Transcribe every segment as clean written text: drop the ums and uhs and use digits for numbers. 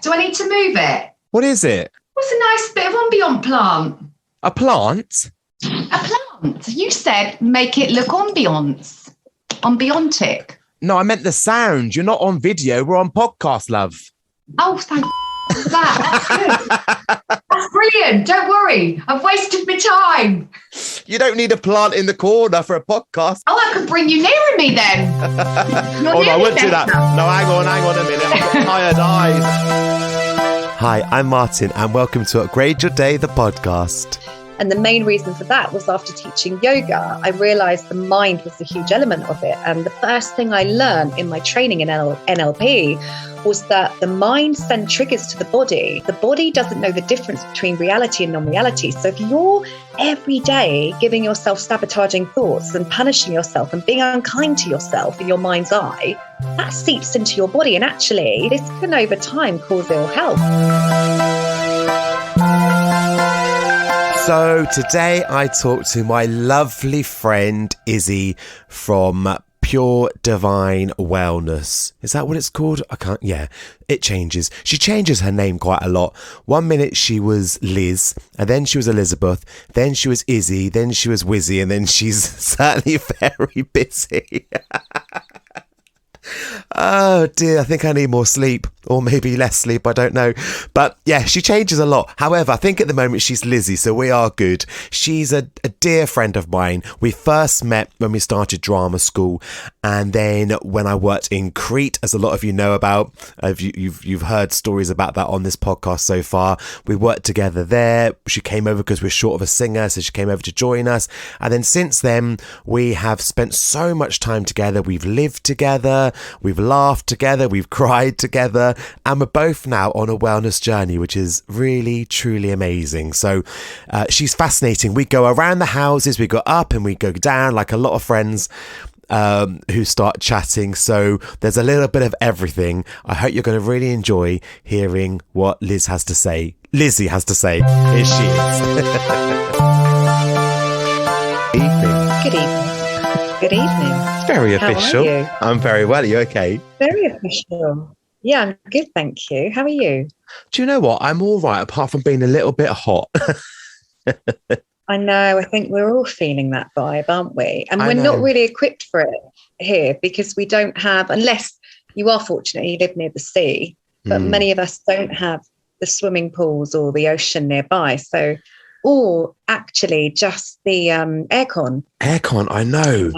Do I need to move it? What is it? What's a nice bit of ambient plant? A plant? A plant. You said make it look ambiance. Ambiontic. No, I meant the sound. You're not on video. We're on podcast, love. Oh, thank for that. That's good. That's brilliant. Don't worry. I've wasted my time. You don't need a plant in the corner for a podcast. Oh, I could bring you nearer me then. Oh, no, I wouldn't do that. No, hang on a minute. I've got tired eyes. Hi, I'm Martin, and welcome to Upgrade Your Day, the podcast. And the main reason for that was after teaching yoga, I realized the mind was a huge element of it. And the first thing I learned in my training in NLP was that the mind sends triggers to the body. The body doesn't know the difference between reality and non-reality. So if you're every day giving yourself sabotaging thoughts and punishing yourself and being unkind to yourself in your mind's eye, that seeps into your body. And actually, this can over time cause ill health. So today I talked to my lovely friend Izzy from Pure Divine Wellness. Is that what it's called? Yeah, it changes. She changes her name quite a lot. 1 minute she was Liz, and then she was Elizabeth, then she was Izzy, then she was Wizzy, and then she's certainly very busy. Oh dear, I think I need more sleep, or maybe less sleep, I don't know. But yeah, she changes a lot. However, I think at the moment she's Lizzie, so we are good. She's a dear friend of mine. We first met when we started drama school, and then when I worked in Crete, as a lot of you know about. You've heard stories about that on this podcast so far. We worked together there. She came over because we're short of a singer, so she came over to join us. And then since then, we have spent so much time together. We've lived together. We've laughed together, we've cried together, and we're both now on a wellness journey, which is really, truly amazing. So she's fascinating. We go around the houses, we go up and we go down like a lot of friends who start chatting. So there's a little bit of everything. I hope you're going to really enjoy hearing what Lizzie has to say. Here she is. Good evening. Good evening. It's very official. How are you? I'm very well. Are you okay? Very official. Yeah, I'm good, thank you. How are you? Do you know what? I'm all right, apart from being a little bit hot. I know. I think we're all feeling that vibe, aren't we? And we're not really equipped for it here because we don't have, unless you are fortunate, you live near the sea, but many of us don't have the swimming pools or the ocean nearby. So, or actually just the aircon. Aircon, I know.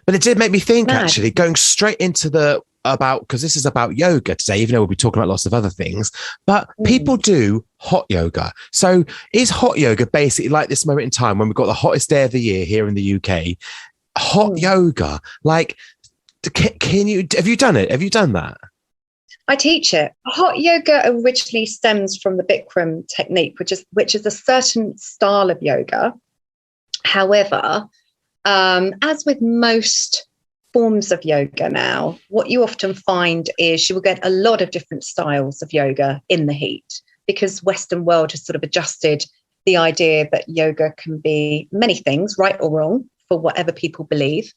But it did make me think, actually, going straight into because this is about yoga today, even though we'll be talking about lots of other things, but people do hot yoga. So is hot yoga basically like this moment in time when we've got the hottest day of the year here in the UK? Hot yoga, like, have you done it? Have you done that? I teach it. Hot yoga originally stems from the Bikram technique, which is a certain style of yoga. However, as with most forms of yoga now, what you often find is you will get a lot of different styles of yoga in the heat because Western world has sort of adjusted the idea that yoga can be many things, right or wrong, for whatever people believe.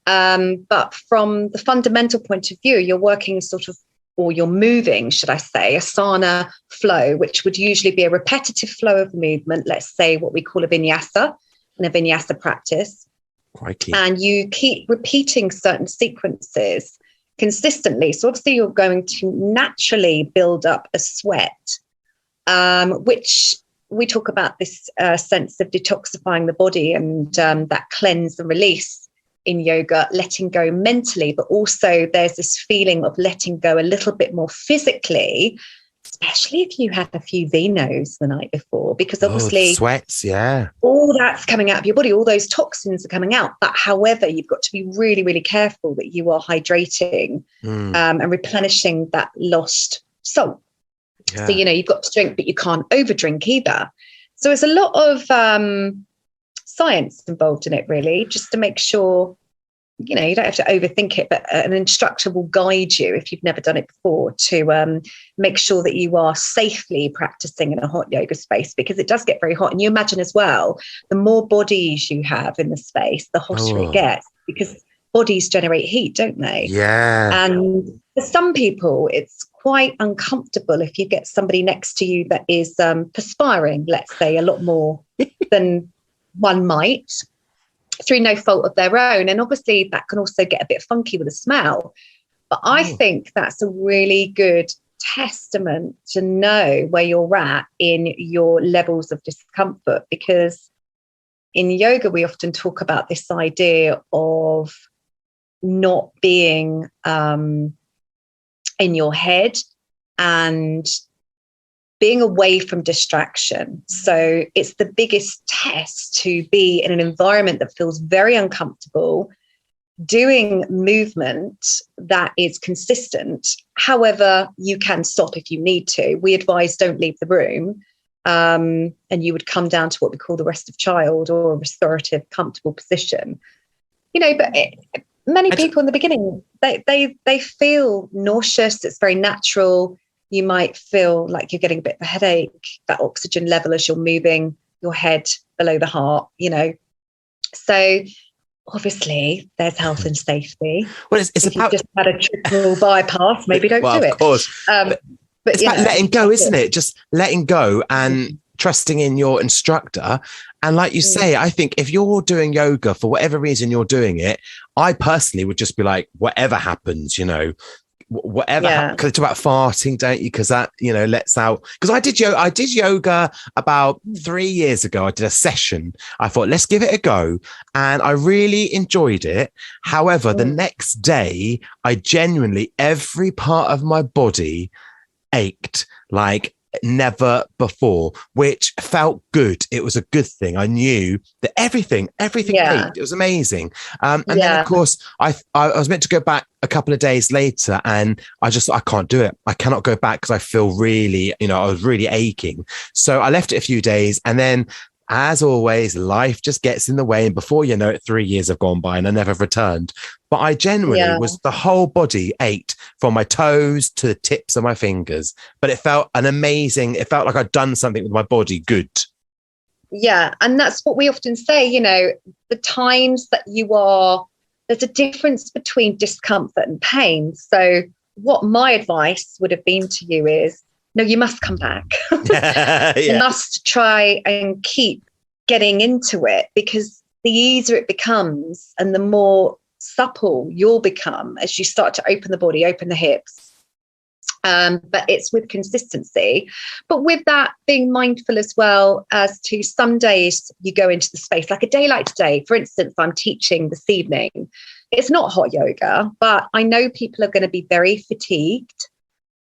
But from the fundamental point of view, you're working or you're moving, should I say, asana flow, which would usually be a repetitive flow of movement, let's say what we call a vinyasa, in a vinyasa practice. Crikey. And you keep repeating certain sequences consistently. So obviously you're going to naturally build up a sweat, which we talk about this sense of detoxifying the body and that cleanse and release in yoga, letting go mentally, but also there's this feeling of letting go a little bit more physically, especially if you had a few vinos the night before, because obviously sweats, all that's coming out of your body, all those toxins are coming out. But however, you've got to be really, really careful that you are hydrating and replenishing that lost salt. So, you've got to drink, but you can't overdrink either. So there's a lot of science involved in it, really, just to make sure, you don't have to overthink it, but an instructor will guide you if you've never done it before to make sure that you are safely practicing in a hot yoga space, because it does get very hot. And you imagine as well, the more bodies you have in the space, the hotter it gets, because bodies generate heat, don't they? Yeah. And for some people, it's quite uncomfortable if you get somebody next to you that is perspiring, let's say, a lot more than one might, through no fault of their own. And obviously that can also get a bit funky with the smell. But I think that's a really good testament to know where you're at in your levels of discomfort, because in yoga we often talk about this idea of not being in your head and being away from distraction. So it's the biggest test to be in an environment that feels very uncomfortable, doing movement that is consistent. However, you can stop if you need to. We advise don't leave the room. And you would come down to what we call the restive child, or a restorative, comfortable position. But many people in the beginning, they feel nauseous. It's very natural. You might feel like you're getting a bit of a headache, that oxygen level as you're moving your head below the heart, So obviously there's health and safety. Well, it's if about... you just had a triple bypass, maybe don't do it. Of course. But it's about letting go, isn't it? Just letting go and trusting in your instructor. And like you say, I think if you're doing yoga for whatever reason you're doing it, I personally would just be like, whatever happens, whatever happens. Because it's about farting, don't you? Because that, lets out. Because I did yoga about 3 years ago. I did a session. I thought, let's give it a go. And I really enjoyed it. However, the next day, I genuinely, every part of my body ached like never before, which felt good. It was a good thing. I knew that everything ached. It was amazing. And then of course I was meant to go back a couple of days later, and I just thought, I can't do it. I cannot go back because I feel really, I was really aching. So I left it a few days, and then as always, life just gets in the way. And before you know it, 3 years have gone by and I never returned. But I genuinely was, the whole body ached from my toes to the tips of my fingers. But it felt it felt like I'd done something with my body good. Yeah. And that's what we often say, the times that there's a difference between discomfort and pain. So what my advice would have been to you is, no, you must come back. You must try and keep getting into it, because the easier it becomes and the more supple you'll become as you start to open the body, open the hips. But it's with consistency. But with that, being mindful as well as to some days you go into the space, like a day like today, for instance, I'm teaching this evening. It's not hot yoga, but I know people are going to be very fatigued.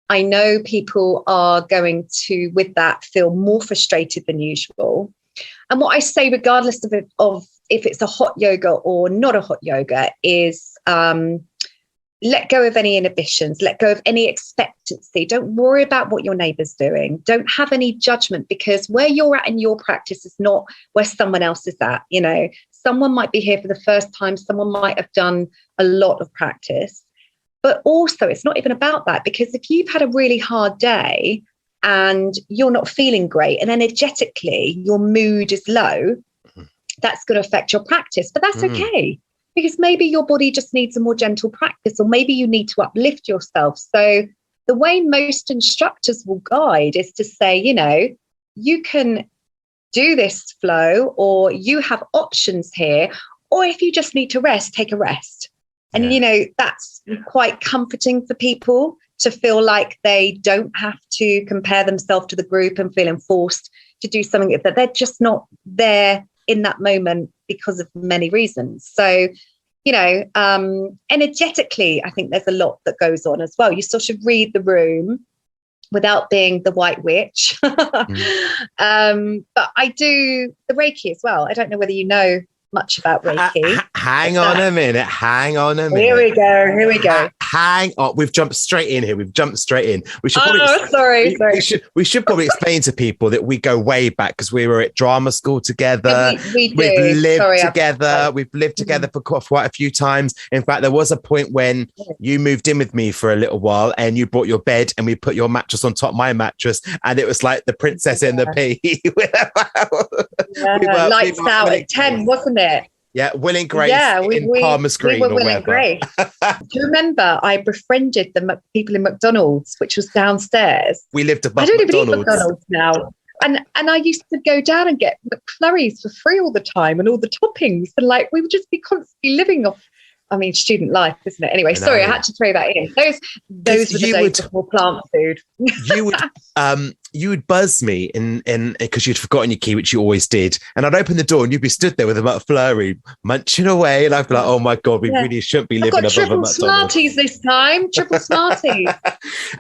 I know people are going to, with that, feel more frustrated than usual. And what I say, regardless of if it's a hot yoga or not a hot yoga, is let go of any inhibitions, let go of any expectancy. Don't worry about what your neighbour's doing. Don't have any judgment, because where you're at in your practice is not where someone else is at. Someone might be here for the first time. Someone might have done a lot of practice. But also, it's not even about that, because if you've had a really hard day and you're not feeling great and energetically your mood is low, that's going to affect your practice. But that's okay, because maybe your body just needs a more gentle practice, or maybe you need to uplift yourself. So the way most instructors will guide is to say, you can do this flow, or you have options here, or if you just need to rest, take a rest. And, that's quite comforting for people to feel like they don't have to compare themselves to the group and feel enforced to do something that they're just not there in that moment because of many reasons. So, energetically, I think there's a lot that goes on as well. You sort of read the room without being the white witch. But I do the Reiki as well. I don't know whether you know much about Reiki. Hang on a minute. Here we go. Hang on. We've jumped straight in here. We should probably, sorry. We should probably explain to people that we go way back, because we were at drama school together. We do. We've lived together. We've lived together for quite a few times. In fact, there was a point when you moved in with me for a little while, and you brought your bed and we put your mattress on top of my mattress, and it was like the Princess and the Pea. Lights out at 10, wasn't it? Yeah, Will and Grace Yeah, in Palmer's Green we were or Will and wherever. Grace. Do you remember I befriended the people in McDonald's, which was downstairs? We lived I above don't even eat McDonald's. McDonald's now. And I used to go down and get McFlurries for free all the time and all the toppings. And like, we would just be constantly living off, I mean, student life, isn't it? Anyway, sorry, I had to throw that in. Those were the days before plant food. You would buzz me in because you'd forgotten your key, which you always did. And I'd open the door and you'd be stood there with a McFlurry munching away. And I'd be like, oh my God, we really shouldn't be living above a McDonald's. Triple Smarties this time. Triple Smarties.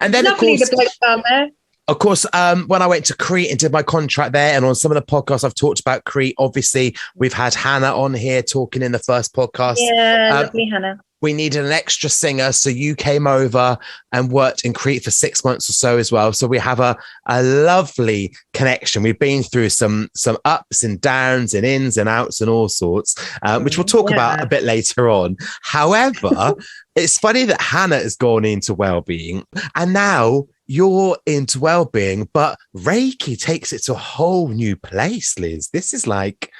And then, lovely, of course, the bloke down there. Of course, when I went to Crete and did my contract there, and on some of the podcasts I've talked about Crete, obviously we've had Hannah on here talking in the first podcast. Yeah, lovely Hannah. We needed an extra singer, so you came over and worked in Crete for 6 months or so as well. So we have a lovely connection. We've been through some ups and downs and ins and outs and all sorts, which we'll talk about a bit later on. However, it's funny that Hannah has gone into wellbeing, and now you're into wellbeing, but Reiki takes it to a whole new place, Liz. This is like,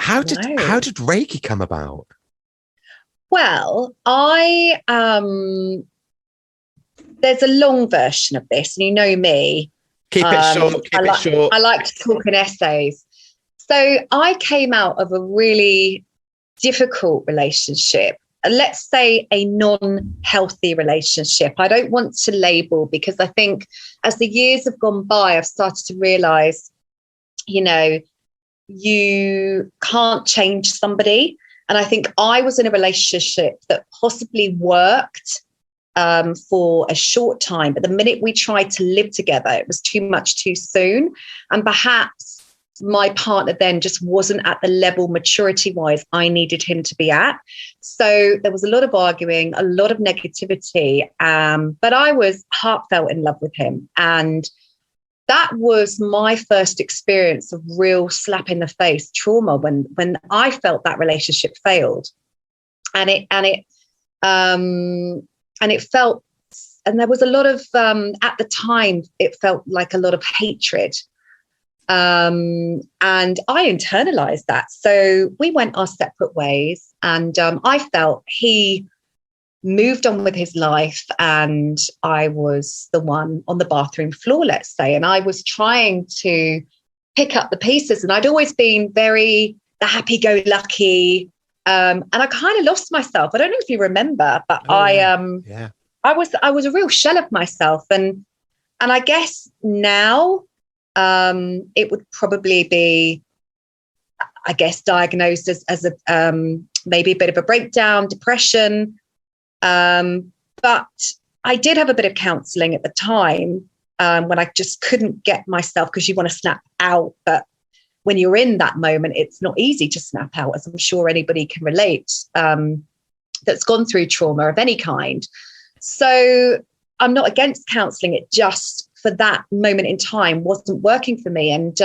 how did Reiki come about? Well, there's a long version of this, and you know me. Keep it short. I like to talk in essays. So I came out of a really difficult relationship. Let's say a non-healthy relationship. I don't want to label, because I think as the years have gone by, I've started to realize, you can't change somebody. And I think I was in a relationship that possibly worked for a short time. But the minute we tried to live together, it was too much too soon. And perhaps my partner then just wasn't at the level maturity-wise I needed him to be at. So there was a lot of arguing, a lot of negativity, but I was heartfelt in love with him. And that was my first experience of real slap in the face trauma when I felt that relationship failed. And it felt, and there was a lot of, at the time, it felt like a lot of hatred. And I internalized that. So we went our separate ways, and I felt he moved on with his life, and I was the one on the bathroom floor, let's say, and I was trying to pick up the pieces. And I'd always been very the happy-go-lucky, and I kind of lost myself. I don't know if you remember, but I was a real shell of myself, and I guess now it would probably be, I guess, diagnosed as a maybe a bit of a breakdown, depression. But I did have a bit of counselling at the time when I just couldn't get myself, because you want to snap out. But when you're in that moment, it's not easy to snap out, as I'm sure anybody can relate that's gone through trauma of any kind. So I'm not against counselling. It just, for that moment in time, wasn't working for me. And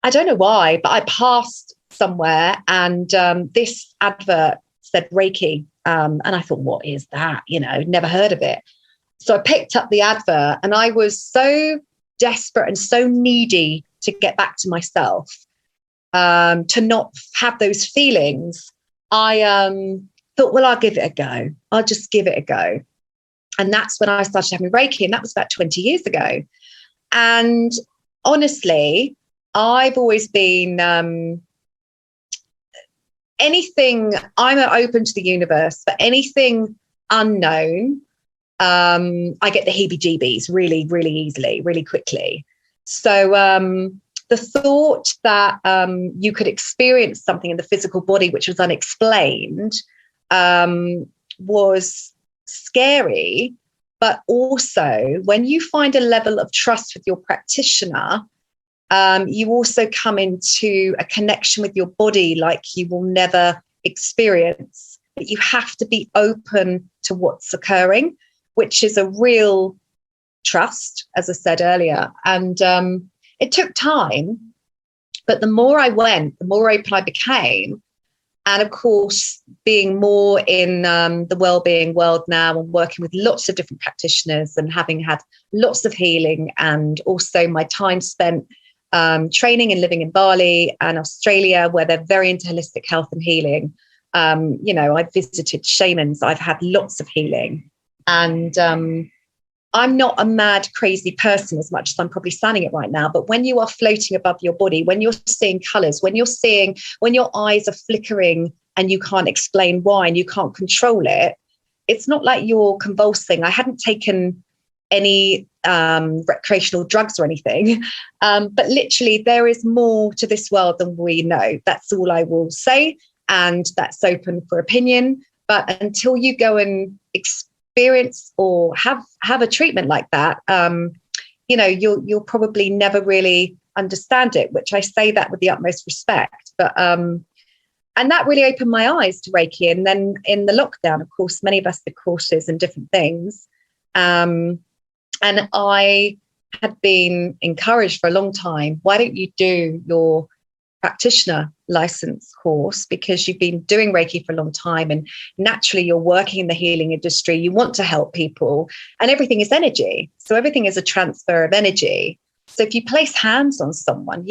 I don't know why, but I passed somewhere, and this advert said Reiki. And I thought, what is that? Never heard of it. So I picked up the advert, and I was so desperate and so needy to get back to myself, to not have those feelings. I thought, well, I'll give it a go. I'll just give it a go. And that's when I started having Reiki, and that was about 20 years ago. And honestly, I've always been... anything, I'm open to the universe, but anything unknown, I get the heebie-jeebies really, really easily, really quickly. So the thought that you could experience something in the physical body which was unexplained was scary. But also, when you find a level of trust with your practitioner, you also come into a connection with your body like you will never experience. But you have to be open to what's occurring, which is a real trust, as I said earlier. And it took time, but the more I went, the more open I became. And of course, being more in the wellbeing world now and working with lots of different practitioners and having had lots of healing, and also my time spent training and living in Bali and Australia, where they're very into holistic health and healing. I've visited shamans, I've had lots of healing. And I'm not a mad, crazy person as much as I'm probably sounding it right now. But when you are floating above your body, when you're seeing colors, when your eyes are flickering and you can't explain why and you can't control it, it's not like you're convulsing. I hadn't taken any recreational drugs or anything. But literally, there is more to this world than we know. That's all I will say. And that's open for opinion. But until you go and experience or have a treatment like that, you'll probably never really understand it, which I say that with the utmost respect. But and that really opened my eyes to Reiki. And then in the lockdown, of course, many of us did courses and different things. And I had been encouraged for a long time, why don't you do your practitioner license course, because you've been doing Reiki for a long time and naturally you're working in the healing industry, you want to help people, and everything is energy. So everything is a transfer of energy. So if you place hands on someone,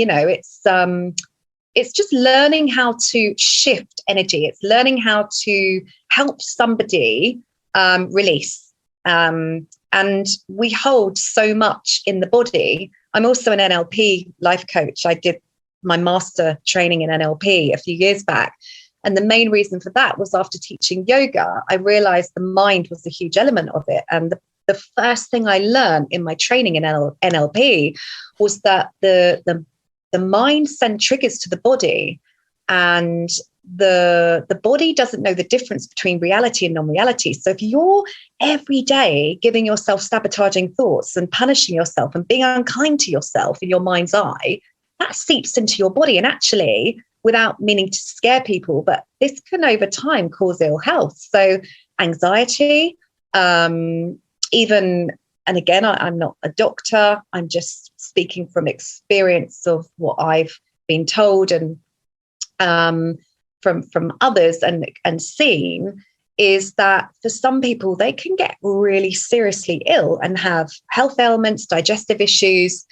it's just learning how to shift energy. It's learning how to help somebody release. And we hold so much in the body. I'm also an NLP life coach. I did my master training in NLP a few years back. And the main reason for that was after teaching yoga, I realized the mind was a huge element of it. And the first thing I learned in my training in NLP was that the mind sends triggers to the body, and the body doesn't know the difference between reality and non-reality. So if you're every day giving yourself sabotaging thoughts and punishing yourself and being unkind to yourself in your mind's eye, that seeps into your body. And actually, without meaning to scare people, but this can over time cause ill health. So anxiety, even, and again, I'm not a doctor, I'm just speaking from experience of what I've been told and from others and seen, is that for some people, they can get really seriously ill and have health ailments, digestive issues.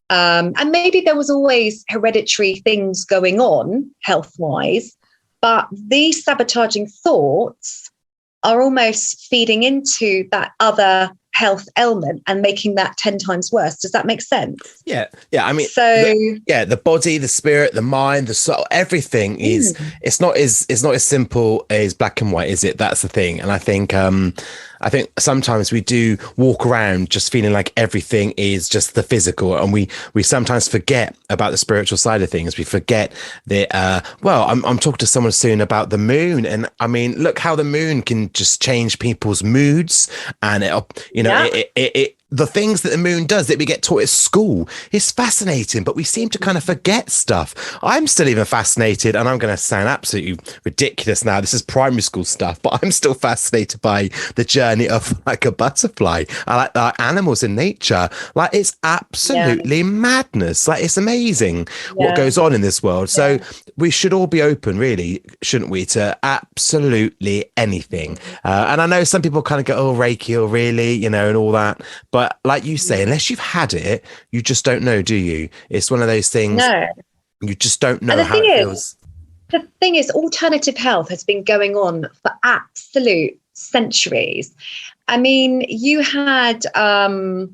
And maybe there was always hereditary things going on health-wise, but these sabotaging thoughts are almost feeding into that other health ailment and making that 10 times worse. Does that make sense? Yeah. I mean, so the body, the spirit, the mind, the soul, everything is. It's not as simple as black and white, is it? That's the thing. And I think sometimes we do walk around just feeling like everything is just the physical, and we sometimes forget about the spiritual side of things. We forget that. I'm talking to someone soon about the moon, and I mean, look how the moon can just change people's moods, and it the things that the moon does that we get taught at school is fascinating, but we seem to kind of forget stuff. I'm still even fascinated, and I'm going to sound absolutely ridiculous now. This is primary school stuff, but I'm still fascinated by the journey of like a butterfly. I like animals in nature. Like, it's absolutely madness. Like, it's amazing what goes on in this world. So we should all be open, really, shouldn't we, to absolutely anything. And I know some people kind of go, oh, Reiki, or really, and all that. But like you say, unless you've had it, you just don't know, do you? It's one of those things. No. You just don't know how it feels. The thing is, alternative health has been going on for absolute centuries. I mean, you had Mother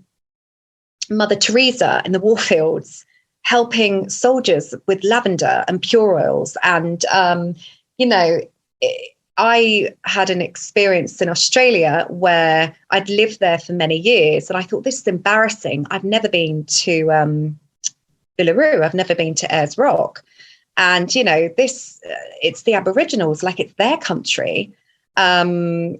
Teresa in the warfields helping soldiers with lavender and pure oils. And, I had an experience in Australia where I'd lived there for many years, and I thought, this is embarrassing. I've never been to Uluru. I've never been to Ayers Rock. And, it's the Aboriginals, like it's their country. And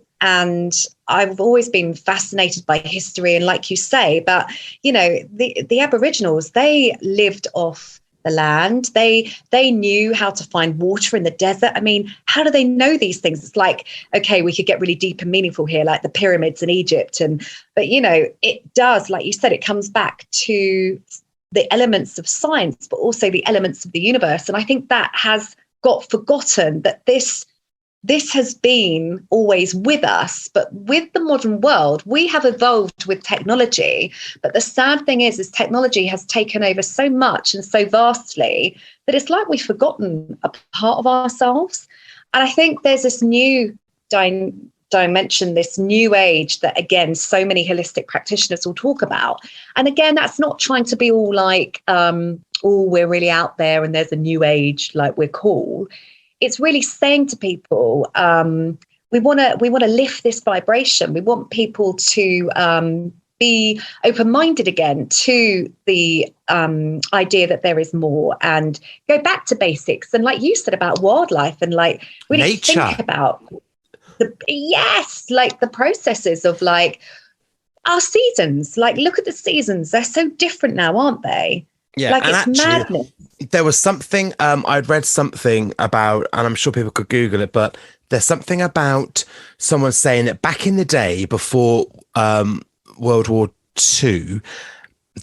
I've always been fascinated by history. And like you say, but, the Aboriginals, they lived off the land. They knew how to find water in the desert. I mean, how do they know these things? It's like, okay, we could get really deep and meaningful here, like the pyramids in Egypt. But it does, like you said, it comes back to the elements of science, but also the elements of the universe. And I think that has got forgotten, that this this has been always with us, but with the modern world, we have evolved with technology. But the sad thing is technology has taken over so much and so vastly that it's like we've forgotten a part of ourselves. And I think there's this new dimension, this new age that, again, so many holistic practitioners will talk about. And again, that's not trying to be all like, oh, we're really out there and there's a new age, like we're cool. It's really saying to people, we want to lift this vibration. We want people to be open-minded again to the idea that there is more, and go back to basics. And like you said about wildlife, and like really nature. Think about like the processes of like our seasons. Like, look at the seasons; they're so different now, aren't they? Yeah, like, and it's actually, madness. There was something I'd read something about, and I'm sure people could Google it, but there's something about someone saying that back in the day before World War II,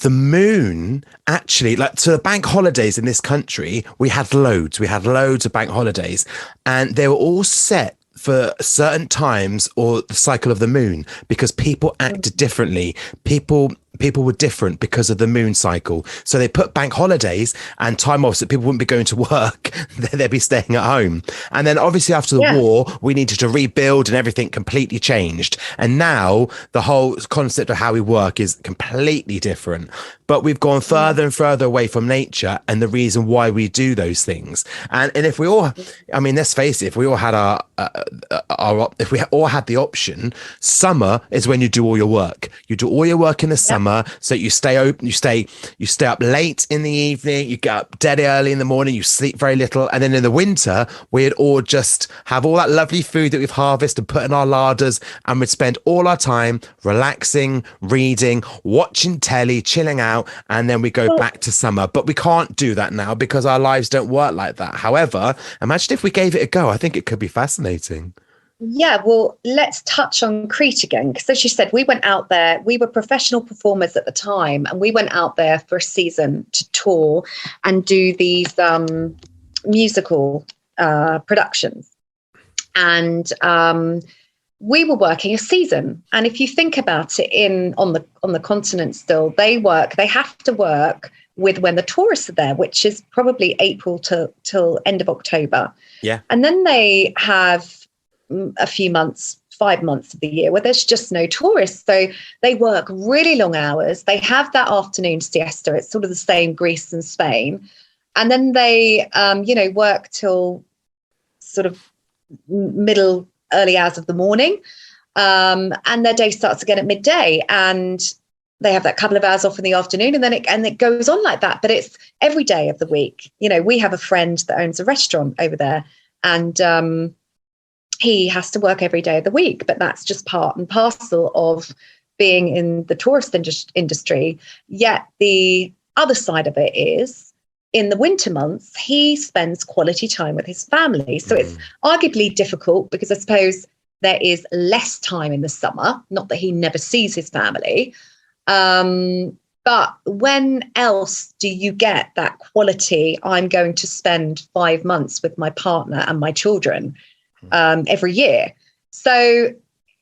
the moon actually, like, so the bank holidays in this country, we had loads of bank holidays, and they were all set for certain times or the cycle of the moon, because people acted differently. People were different because of the moon cycle. So they put bank holidays and time off so people wouldn't be going to work. They'd be staying at home. And then obviously after the war, we needed to rebuild and everything completely changed. And now the whole concept of how we work is completely different. But we've gone further and further away from nature and the reason why we do those things. And if we all, I mean, let's face it, if we all had if we all had the option, summer is when you do all your work. You do all your work in the summer. So you stay open, you stay up late in the evening, you get up dead early in the morning, you sleep very little. And then in the winter, we'd all just have all that lovely food that we've harvested and put in our larders, and we'd spend all our time relaxing, reading, watching telly, chilling out, and then we go back to summer. But we can't do that now because our lives don't work like that. However, imagine if we gave it a go. I think it could be fascinating. Yeah, well, let's touch on Crete again, because as you said, we went out there, we were professional performers at the time, and we went out there for a season to tour and do these musical productions. And we were working a season. And if you think about it, on the continent still, they have to work with when the tourists are there, which is probably April till end of October. Yeah. And then they have a few months, 5 months of the year where there's just no tourists. So they work really long hours. They have that afternoon siesta. It's sort of the same Greece and Spain. And then they, work till sort of early hours of the morning. And their day starts again at midday. And they have that couple of hours off in the afternoon, and then it goes on like that. But it's every day of the week. You know, we have a friend that owns a restaurant over there, and he has to work every day of the week, but that's just part and parcel of being in the tourist industry. Yet the other side of it is, in the winter months, he spends quality time with his family. So it's arguably difficult because I suppose there is less time in the summer, not that he never sees his family. But when else do you get that quality? I'm going to spend 5 months with my partner and my children every year. So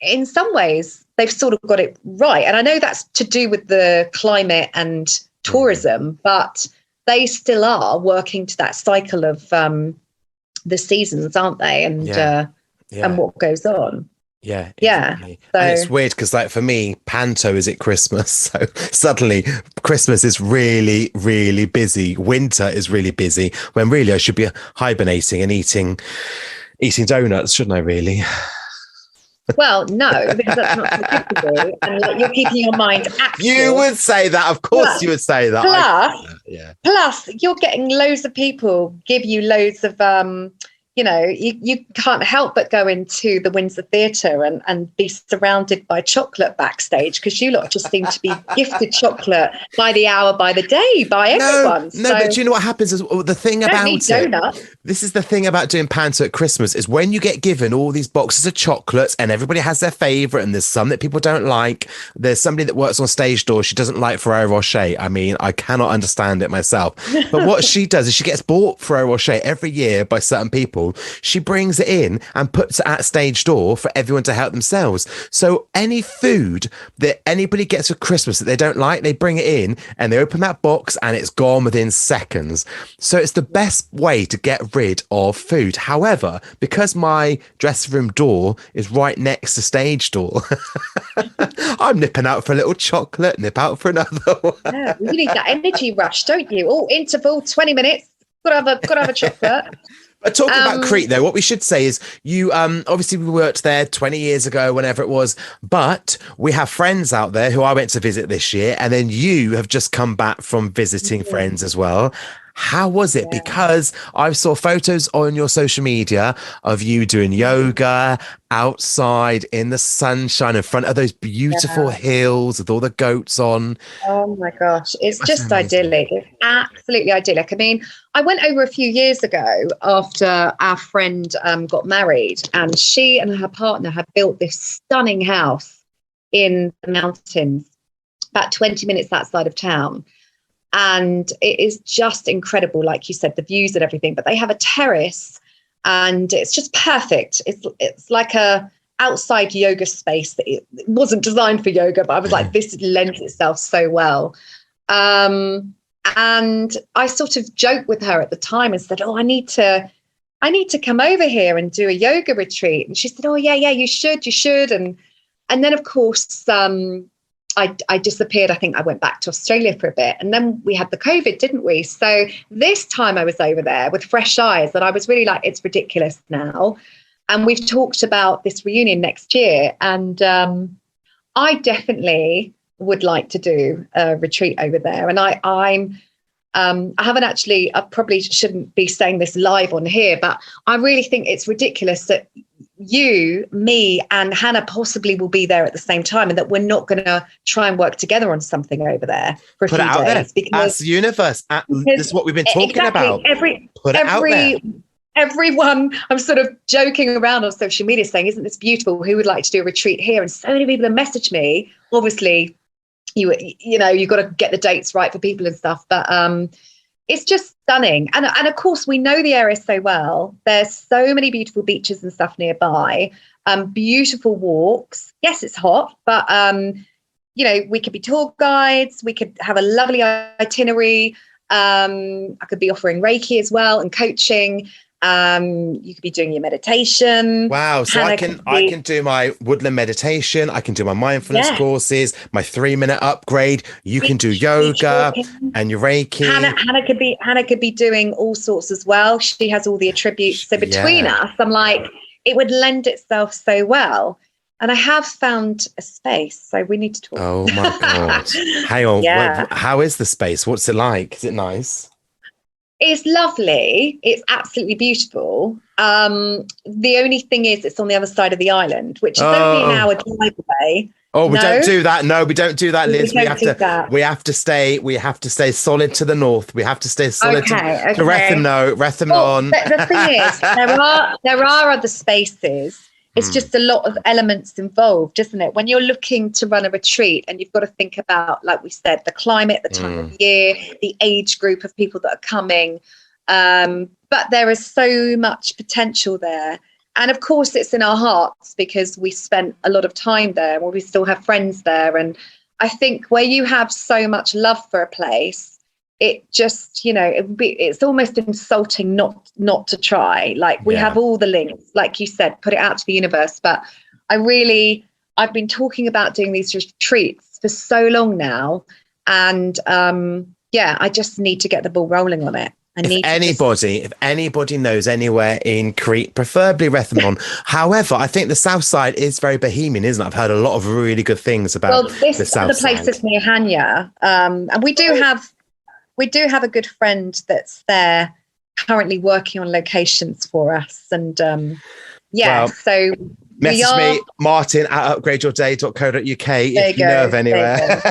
in some ways, they've sort of got it right. And I know that's to do with the climate and tourism, but they still are working to that cycle of the seasons, aren't they? And and what goes on. Yeah. Exactly. So, and it's weird because, like, for me, Panto is at Christmas. So suddenly Christmas is really, really busy. Winter is really busy, when really I should be hibernating and eating donuts, shouldn't I, really? Well, no, because that's not so good to do. And like, you're keeping your mind active. You would say that. Of course you would say that. Plus, you're getting loads of people give you loads of, you can't help but go into the Windsor Theatre and be surrounded by chocolate backstage, because you lot just seem to be gifted chocolate by the hour, by the day, by everyone. No, but do you know what happens? Is the thing about it. This is the thing about doing Panto at Christmas, is when you get given all these boxes of chocolates and everybody has their favourite, and there's some that people don't like. There's somebody that works on stage door, she doesn't like Ferrero Rocher. I mean, I cannot understand it myself. But what she does is she gets bought Ferrero Rocher every year by certain people. table, she brings it in and puts it at stage door for everyone to help themselves. So any food that anybody gets for Christmas that they don't like, they bring it in and they open that box and it's gone within seconds. So it's the best way to get rid of food. However, because my dressing room door is right next to stage door, I'm nipping out for a little chocolate, nip out for another one. Yeah, you need that energy rush, don't you? Oh, interval, 20 minutes. Gotta have a chocolate. But talking about Crete, though, what we should say is you obviously we worked there 20 years ago, whenever it was, but we have friends out there who I went to visit this year, and then you have just come back from visiting friends as well. How was it? Yeah. Because I saw photos on your social media of you doing yoga outside in the sunshine in front of those beautiful hills with all the goats on. Oh my gosh, it's just amazing. idyllic. It's absolutely idyllic. I mean, I went over a few years ago after our friend got married, and she and her partner had built this stunning house in the mountains, about 20 minutes outside of town. And it is just incredible, like you said, the views and everything. But they have a terrace, and it's just perfect. It's like a outside yoga space that it wasn't designed for yoga, but I was like, this lends itself so well. And I sort of joked with her at the time and said, "Oh, I need to come over here and do a yoga retreat." And she said, "Oh, yeah, you should." And then of course, I disappeared. I think I went back to Australia for a bit, and then we had the COVID, didn't we? So this time I was over there with fresh eyes, and I was really like, it's ridiculous now. And we've talked about this reunion next year, and I definitely would like to do a retreat over there. And I haven't actually, I probably shouldn't be saying this live on here, but I really think it's ridiculous that you, me, and Hannah possibly will be there at the same time, and that we're not going to try and work together on something over there for a few out days. There. As the universe. This is what we've been talking about. Put it out there. Everyone, I'm sort of joking around on social media saying, isn't this beautiful? Who would like to do a retreat here? And so many people have messaged me. Obviously, you know, you've got to get the dates right for people and stuff. But it's just stunning. And of course, we know the area so well. There's so many beautiful beaches and stuff nearby, beautiful walks. Yes, it's hot, but, you know, we could be tour guides. We could have a lovely itinerary. I could be offering Reiki as well and coaching. You could be doing your meditation. Wow. So I can do my woodland meditation. I can do my mindfulness courses, my 3-minute upgrade. You can do yoga and your Reiki. Hannah could be doing all sorts as well. She has all the attributes. So between us, I'm like, it would lend itself so well. And I have found a space, so we need to talk. Oh my God. Hang on. Yeah. How is the space? What's it like? Is it nice? It's lovely. It's absolutely beautiful. The only thing is it's on the other side of the island, which is only an hour drive away. Oh, we don't do that. No, we don't do that, Liz. We have to stay solid to the north. We have to stay solid to Wretham on. The thing is, there are other spaces. It's just a lot of elements involved, isn't it? When you're looking to run a retreat, and you've got to think about, like we said, the climate, the time of year, the age group of people that are coming. But there is so much potential there. And of course, it's in our hearts because we spent a lot of time there, and we still have friends there. And I think where you have so much love for a place, it just, you know, it's almost insulting not to try. Like we have all the links, like you said, put it out to the universe. But I've been talking about doing these retreats for so long now. And I just need to get the ball rolling on it. If anybody knows anywhere in Crete, preferably Wretham. However, I think the south side is very bohemian, isn't it? I've heard a lot of really good things about the south side. The place is near Hanya. And we do have a good friend that's there currently working on locations for us. And so message me, Martin at upgradeyourday.co.uk if you know of anywhere.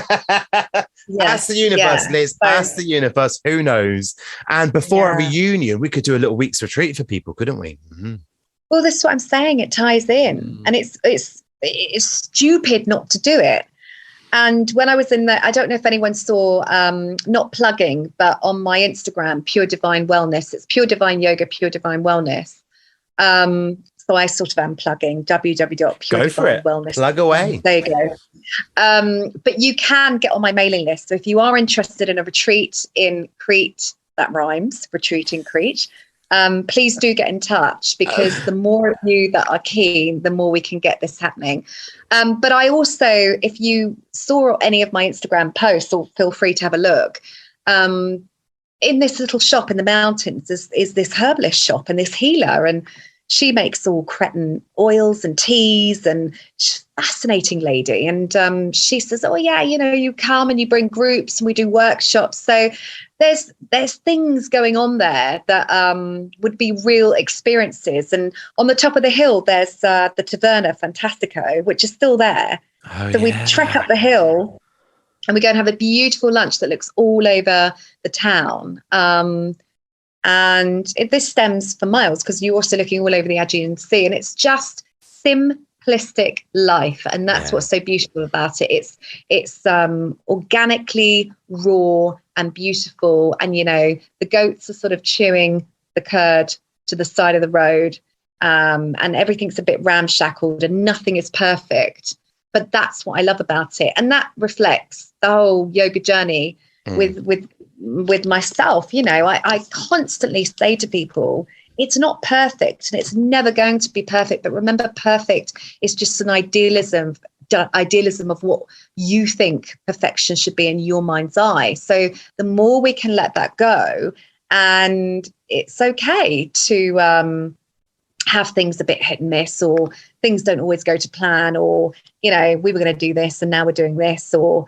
Ask the universe, Liz. Ask the universe. Who knows? And before a reunion, we could do a little week's retreat for people, couldn't we? Mm-hmm. Well, this is what I'm saying. It ties in, and it's stupid not to do it. And when I was in there, I don't know if anyone saw, not plugging, but on my Instagram, Pure Divine Wellness. It's Pure Divine Yoga, Pure Divine Wellness. So I sort of am plugging Go for it. www.puredivinewellness. Plug away. There you go. But you can get on my mailing list. So if you are interested in a retreat in Crete, that rhymes, retreat in Crete, please do get in touch, because the more of you that are keen, the more we can get this happening. But I also, if you saw any of my Instagram posts, or feel free to have a look, in this little shop in the mountains is this herbalist shop and this healer, and she makes all Cretan oils and teas, and she's a fascinating lady. And she says, oh yeah, you come and you bring groups and we do workshops. So there's things going on there that would be real experiences. And on the top of the hill, there's the Taverna Fantastico, which is still there. Oh, so we trek up the hill and we go and have a beautiful lunch that looks all over the town. And this stems for miles, because you're also looking all over the Aegean Sea, and it's just simplistic life. And that's what's so beautiful about it. It's organically raw and beautiful. And, the goats are sort of chewing the curd to the side of the road, and everything's a bit ramshackled and nothing is perfect. But that's what I love about it. And that reflects the whole yoga journey with myself. I constantly say to people, it's not perfect and it's never going to be perfect. But remember, perfect is just an idealism of what you think perfection should be in your mind's eye. So the more we can let that go, and it's okay to have things a bit hit and miss, or things don't always go to plan, or we were going to do this and now we're doing this, or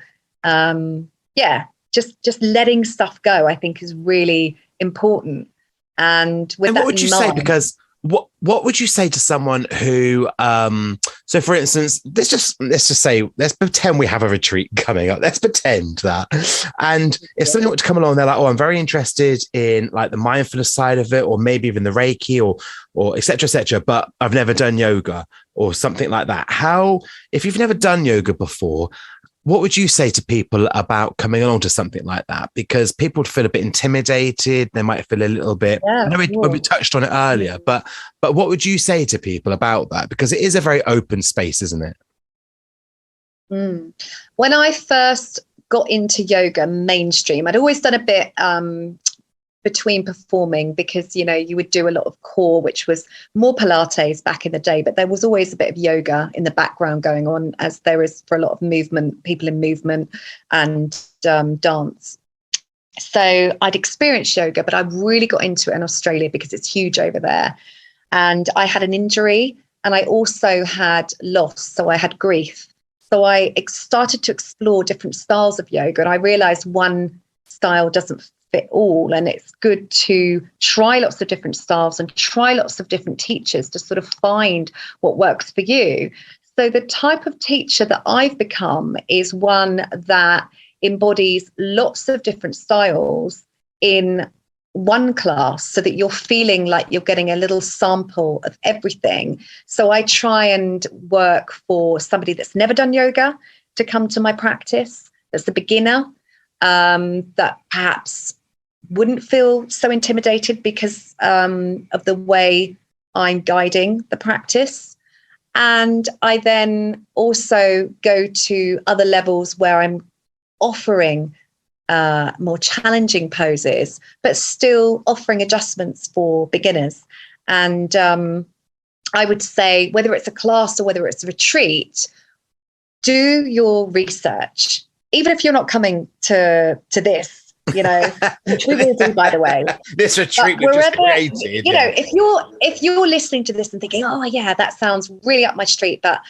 just letting stuff go, I think, is really important. And what would you say? Because what would you say to someone who, so for instance, let's pretend we have a retreat coming up. Let's pretend that. And if somebody were to come along, they're like, oh, I'm very interested in like the mindfulness side of it, or maybe even the Reiki or et cetera, but I've never done yoga or something like that. If you've never done yoga before, what would you say to people about coming along to something like that? Because people would feel a bit intimidated. They might feel a little bit, I know we touched on it earlier, but what would you say to people about that? Because it is a very open space, isn't it? When I first got into yoga mainstream, I'd always done a bit between performing, because you would do a lot of core, which was more Pilates back in the day, but there was always a bit of yoga in the background going on, as there is for a lot of people in movement and dance. So I'd experienced yoga, but I really got into it in Australia because it's huge over there. And I had an injury, and I also had loss, so I had grief. So I started to explore different styles of yoga, and I realized one style doesn't fit all, and it's good to try lots of different styles and try lots of different teachers to sort of find what works for you. So the type of teacher that I've become is one that embodies lots of different styles in one class, so that you're feeling like you're getting a little sample of everything. So I try and work for somebody that's never done yoga to come to my practice, that's a beginner, that perhaps wouldn't feel so intimidated because of the way I'm guiding the practice. And I then also go to other levels where I'm offering more challenging poses, but still offering adjustments for beginners. And I would say, whether it's a class or whether it's a retreat, do your research. Even if you're not coming to this, which we will do, by the way. This retreat we just created. If you're listening to this and thinking, oh yeah, that sounds really up my street, but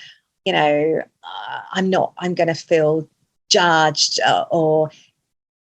I'm going to feel judged, or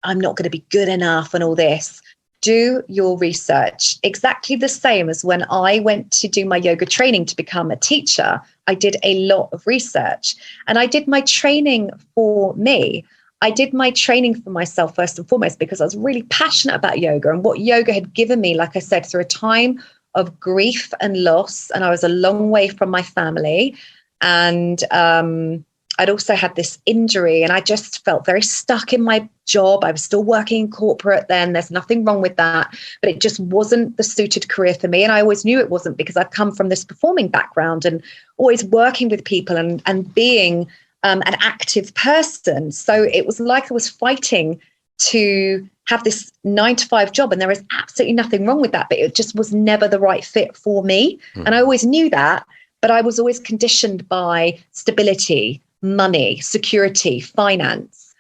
I'm not going to be good enough, and all this. Do your research. Exactly the same as when I went to do my yoga training to become a teacher. I did a lot of research, and I did my training for me. I did my training for myself first and foremost, because I was really passionate about yoga and what yoga had given me, like I said, through a time of grief and loss. And I was a long way from my family. And I I'd also had this injury, and I just felt very stuck in my job. I was still working in corporate then. There's nothing wrong with that, but it just wasn't the suited career for me. And I always knew it wasn't, because I've come from this performing background and always working with people and being an active person. So it was like I was fighting to have this 9-to-5 job, and there is absolutely nothing wrong with that, but it just was never the right fit for me. And I always knew that, but I was always conditioned by stability, money, security, finance.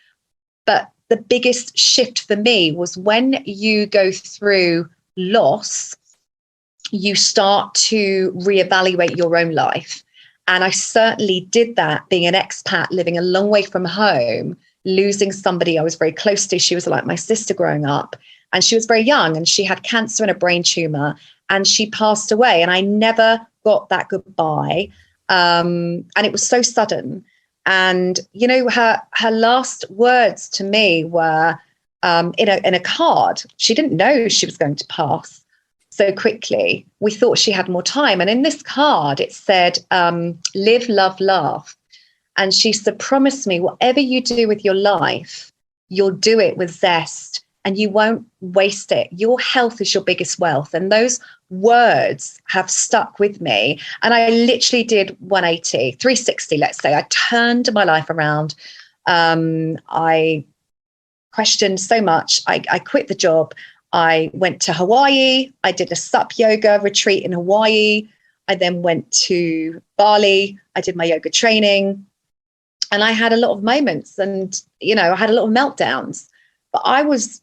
But the biggest shift for me was when you go through loss, you start to reevaluate your own life. And I certainly did that, being an expat, living a long way from home, losing somebody I was very close to. She was like my sister growing up, and she was very young, and she had cancer and a brain tumor, and she passed away. And I never got that goodbye. And it was so sudden. And, you know, her last words to me were in a card. She didn't know she was going to pass so quickly. We thought she had more time. And in this card, it said, live, love, laugh. And she said, promise me, whatever you do with your life, you'll do it with zest and you won't waste it. Your health is your biggest wealth. And those words have stuck with me. And I literally did 180, 360, let's say. I turned my life around. I questioned so much. I quit the job. I went to Hawaii. I did a sup yoga retreat in Hawaii. I then went to Bali. I did my yoga training. And I had a lot of moments, and, you know, I had a lot of meltdowns, but I was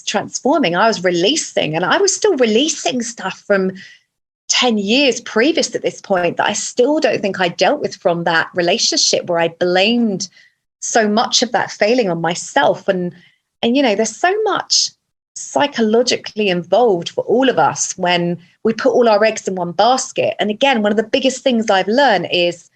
transforming. I was releasing, and I was still releasing stuff from 10 years previous at this point that I still don't think I dealt with from that relationship, where I blamed so much of that failing on myself. And, you know, there's so much psychologically involved for all of us when we put all our eggs in one basket. And again, one of the biggest things I've learned is,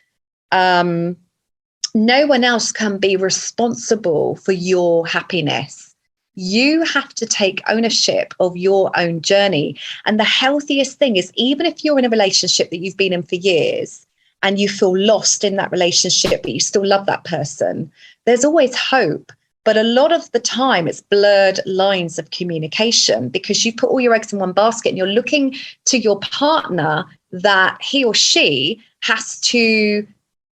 no one else can be responsible for your happiness. You have to take ownership of your own journey. And the healthiest thing is, even if you're in a relationship that you've been in for years and you feel lost in that relationship, but you still love that person, there's always hope. But a lot of the time it's blurred lines of communication, because you put all your eggs in one basket and you're looking to your partner that he or she has to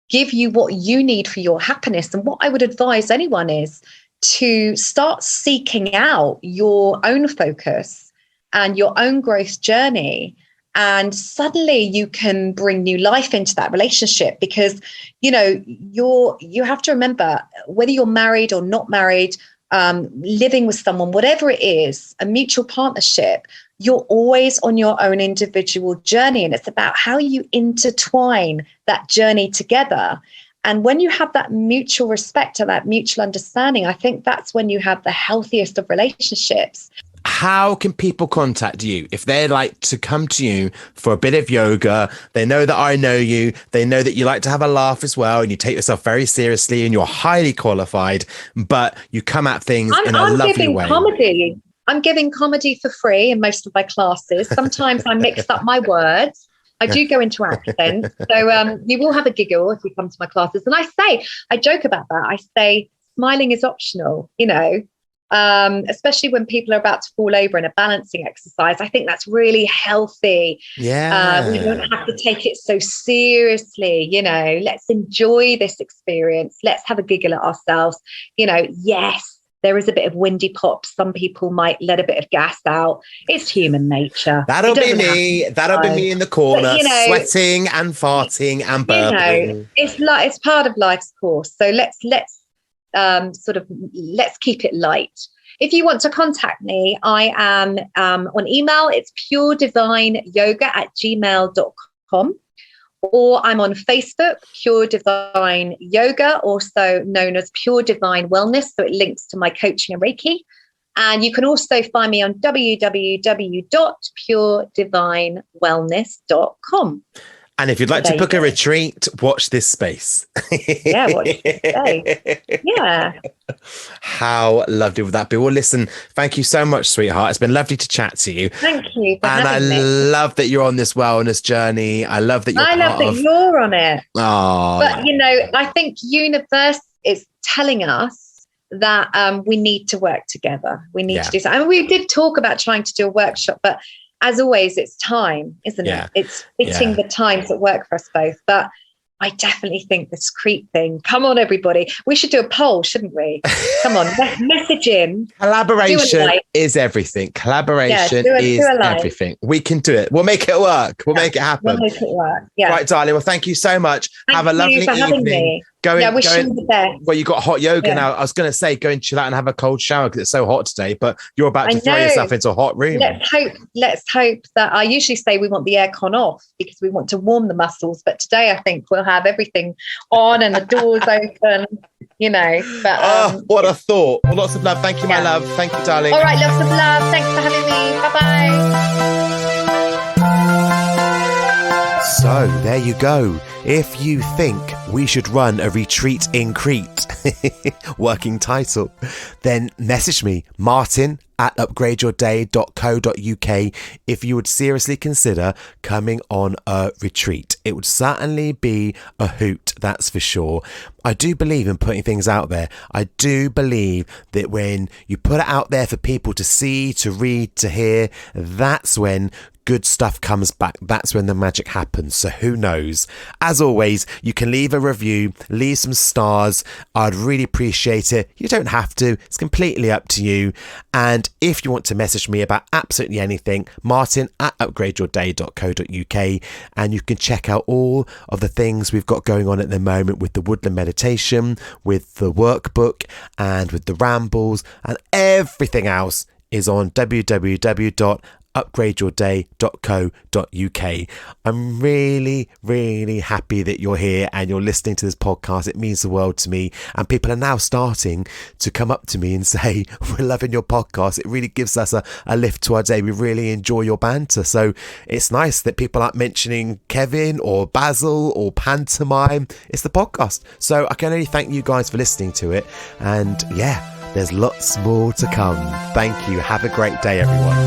give you what you need for your happiness. And what I would advise anyone is to start seeking out your own focus and your own growth journey. And suddenly you can bring new life into that relationship, because, you know, you have to remember, whether you're married or not married, living with someone, whatever it is, a mutual partnership, you're always on your own individual journey. And it's about how you intertwine that journey together. And when you have that mutual respect and that mutual understanding, I think that's when you have the healthiest of relationships. How can people contact you if they'd like to come to you for a bit of yoga? They know that I know you. They know that you like to have a laugh as well, and you take yourself very seriously, and you're highly qualified, but you come at things in a lovely way. Comedy. I'm giving comedy for free in most of my classes. Sometimes I mix up my words. I do go into accents. So you will have a giggle if you come to my classes. And I joke about that. I say smiling is optional, you know, especially when people are about to fall over in a balancing exercise. I think that's really healthy. Yeah. We don't have to take it so seriously, you know. Let's enjoy this experience. Let's have a giggle at ourselves. You know, yes, there is a bit of windy pop. Some people might let a bit of gas out. It's human nature. That'll be me. That'll be me in the corner, but, you know, sweating and farting and burping. You know, it's part of life's course. So let's keep it light. If you want to contact me, I am on email. It's puredivineyoga@gmail.com. Or I'm on Facebook, Pure Divine Yoga, also known as Pure Divine Wellness. So it links to my coaching and Reiki. And you can also find me on www.puredivinewellness.com. And if you'd like to book a retreat, watch this space. Yeah, watch this space. Yeah. How lovely would that be? Well, listen, thank you so much, sweetheart. It's been lovely to chat to you. Thank you for And I having me. love that you're on this wellness journey. I love that you're I love that you're on it. Oh, but, I think universe is telling us that we need to work together. We need to do something. I mean, we did talk about trying to do a workshop, but as always, it's time, isn't it? It's fitting the times that work for us both. But I definitely think this Crete thing. Come on, everybody. We should do a poll, shouldn't we? Come on, message in. Collaboration is everything. Collaboration is everything. We can do it. We'll make it work. We'll make it happen. We'll make it work. Yeah. Right, darling. Well, thank you so much. Have a lovely evening. Wish you the best. Well, you got hot yoga now. I was going to say go and chill out and have a cold shower because it's so hot today, but you're about to throw yourself into a hot room. Let's hope that I usually say we want the aircon off because we want to warm the muscles. But today I think we'll have everything on and the doors open, But what a thought. Well, lots of love. Thank you, my love. Thank you, darling. All right, lots of love. Thanks for having me. Bye-bye. So there you go. If you think we should run a retreat in Crete, working title, then message me, martin@upgradeyourday.co.uk, if you would seriously consider coming on a retreat. It would certainly be a hoot, that's for sure. I do believe in putting things out there. I do believe that when you put it out there for people to see, to read, to hear, that's when good stuff comes back. That's when the magic happens. So who knows? As always, you can leave a review, leave some stars. I'd really appreciate it. You don't have to. It's completely up to you. And if you want to message me about absolutely anything, martin@upgradeyourday.co.uk, and you can check out all of the things we've got going on at the moment with the woodland meditation, with the workbook, and with the rambles, and everything else is on www.upgradeyourday.co.uk. I'm really, really happy that you're here and you're listening to this podcast. It means the world to me. And people are now starting to come up to me and say, we're loving your podcast. It really gives us a lift to our day. We really enjoy your banter. So it's nice that people aren't mentioning Kevin or Basil or Pantomime. It's the podcast. So I can only thank you guys for listening to it. And there's lots more to come. Thank you. Have a great day, everyone.